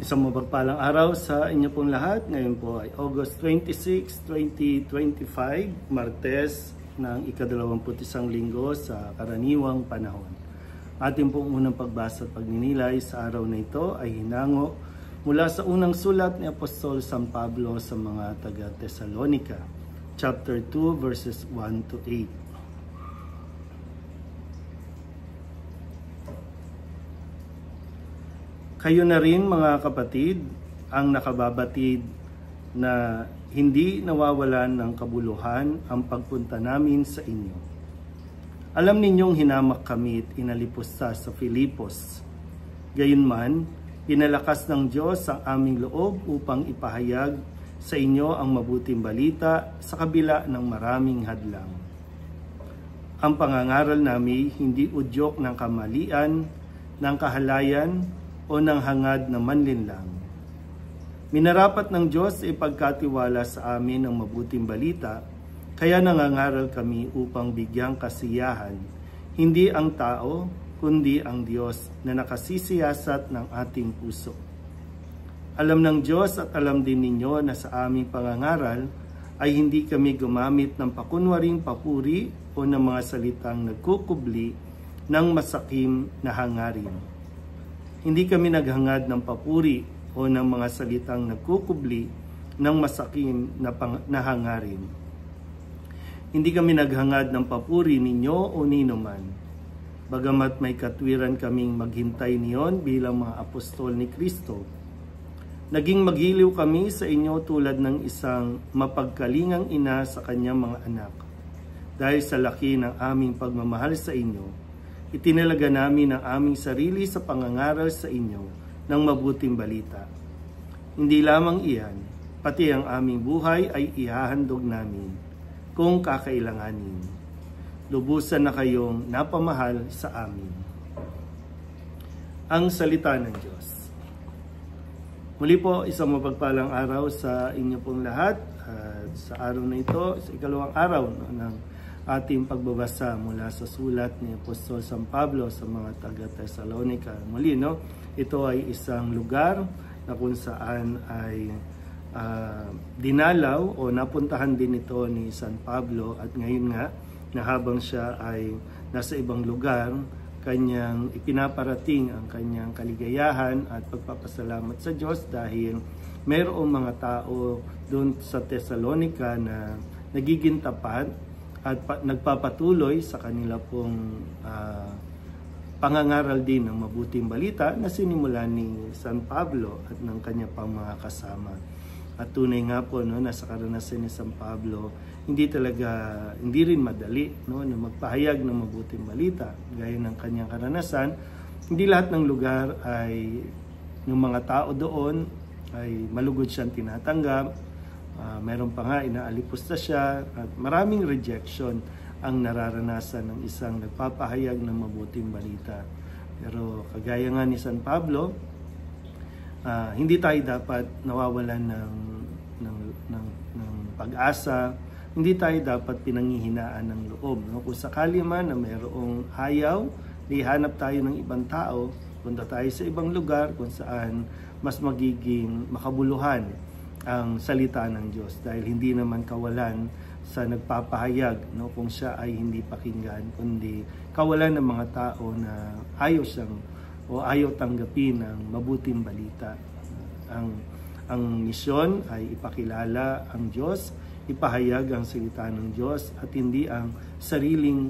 Isang mapagpalang araw sa inyo pong lahat. Ngayon po ay August 26, 2025, Martes ng ika-21 linggo sa karaniwang panahon. Ating pong unang pagbasa at pagninilay sa araw na ito ay hinango mula sa unang sulat ni Apostol San Pablo sa mga taga-Tesalonica, chapter 2, verses 1 to 8. Kayo na rin mga kapatid ang nakababatid na hindi nawawalan ng kabuluhan ang pagpunta namin sa inyo. Alam ninyong hinamak kami at inalipusta sa Filipos. Gayunman, pinalakas ng Diyos ang aming loob upang ipahayag sa inyo ang mabuting balita sa kabila ng maraming hadlang. Ang pangangaral namin hindi udyok ng kamalian, ng kahalayan, o ng hangad na manlinlang. Minarapat ng Diyos ipagkatiwala sa amin ang mabuting balita, kaya nangangaral kami upang bigyang kasiyahan, hindi ang tao, kundi ang Diyos na nakasisiyasat ng ating puso. Alam ng Diyos at alam din ninyo na sa aming pangangaral ay hindi kami gumamit ng pakunwaring papuri o ng mga salitang nagkukubli ng masakim na hangarin. Hindi kami naghangad ng papuri o ng mga salitang nagkukubli ng masakim na hangarin. Hindi kami naghangad ng papuri ninyo o ninuman. Bagamat may katwiran kaming maghintay niyon bilang mga apostol ni Kristo, naging magiliw kami sa inyo tulad ng isang mapagkalingang ina sa kanyang mga anak. Dahil sa laki ng aming pagmamahal sa inyo, itinalaga namin ang aming sarili sa pangangaral sa inyo ng mabuting balita. Hindi lamang iyan, pati ang aming buhay ay ihahandog namin kung kakailanganin. Lubusan na kayong napamahal sa amin. Ang salita ng Diyos. Muli po, isang mapagpalang araw sa inyo pong lahat. Sa araw na ito, sa ikalawang araw ng ating pagbabasa mula sa sulat ni Apostol San Pablo sa mga taga-Tesalonica. Muli, ito ay isang lugar na kung saan ay dinalaw o napuntahan din ito ni San Pablo, at ngayon nga na habang siya ay nasa ibang lugar, kanyang ipinaparating ang kanyang kaligayahan at pagpapasalamat sa Diyos dahil mayroong mga tao doon sa Tesalonica na nagiging tapat at nagpapatuloy sa kanila pong pangangaral din ng mabuting balita na sinimulan ni San Pablo at ng kanya pang mga kasama. At tunay nga po na sa karanasan ni San Pablo, hindi rin madali na magpahayag ng mabuting balita. Gaya ng kanyang karanasan, hindi lahat ng lugar ay ng mga tao doon ay malugod siyang tinatanggap. Meron pa nga inaalipusta siya at maraming rejection ang nararanasan ng isang nagpapahayag ng mabuting balita. Pero kagaya nga ni San Pablo, hindi tayo dapat nawawalan ng pag-asa, hindi tayo dapat pinanghihinaan ng loob. Kung sakali man na mayroong ayaw, ihanap tayo ng ibang tao, punta tayo sa ibang lugar kung saan mas magiging makabuluhan ang salita ng Diyos, dahil hindi naman kawalan sa nagpapahayag kung siya ay hindi pakinggan, kundi kawalan ng mga tao na ayaw tanggapin ang mabuting balita. Ang misyon ay ipakilala ang Diyos, ipahayag ang salita ng Diyos, at hindi ang sariling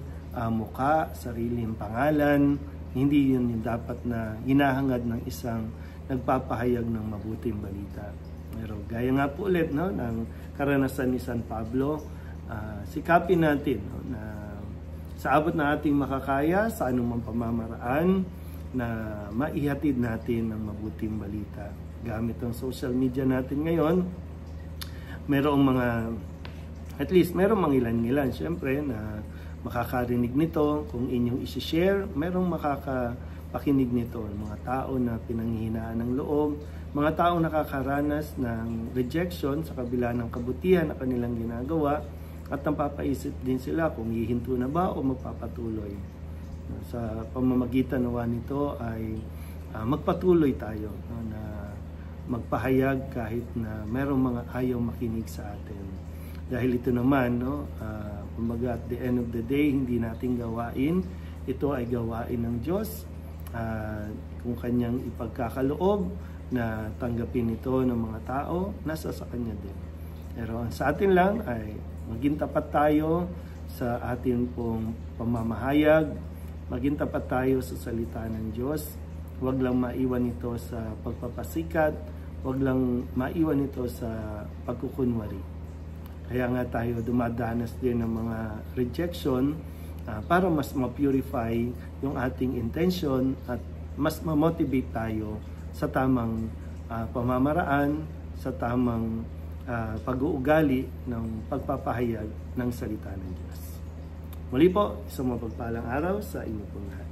muka, sariling pangalan. Hindi yun yung dapat na hinahangad ng isang nagpapahayag ng mabuting balita. Pero gaya nga po ulit ng karanasan ni San Pablo, sikapin natin na sa abot na ating makakaya, sa anumang pamamaraan, na maihatid natin ang mabuting balita. Gamit ang social media natin ngayon, mayroong mayroong mga ilan-ilan syempre na makakarinig nito. Kung inyong isi-share, mayroong makakapakinig nito. Mga tao na pinanghihinaan ng loob, mga taong nakakaranas ng rejection sa kabila ng kabutihan na kanilang ginagawa, at napapaisip din sila kung hihinto na ba o magpapatuloy. Sa pamamagitan nawa nito ay magpatuloy tayo na magpahayag kahit na merong mga ayaw makinig sa atin. Dahil ito naman, kumbaga at the end of the day, hindi nating gawain. Ito ay gawain ng Diyos. Kung kanyang ipagkakaloob na tanggapin ito ng mga tao, nasa sa kanya din. Pero sa atin lang ay maging tapat tayo sa atin pong pamamahayag, maging tapat tayo sa salita ng Diyos. Huwag lang maiwan ito sa pagpapasikat, huwag lang maiwan ito sa pagkukunwari. Kaya nga tayo dumadanas din ng mga rejection para mas ma-purify yung ating intention at mas ma-motivate tayo sa tamang pamamaraan, sa tamang pag-uugali ng pagpapahayag ng salita ng Diyos. Muli po, isang mapagpalang araw sa inyo pong lahat.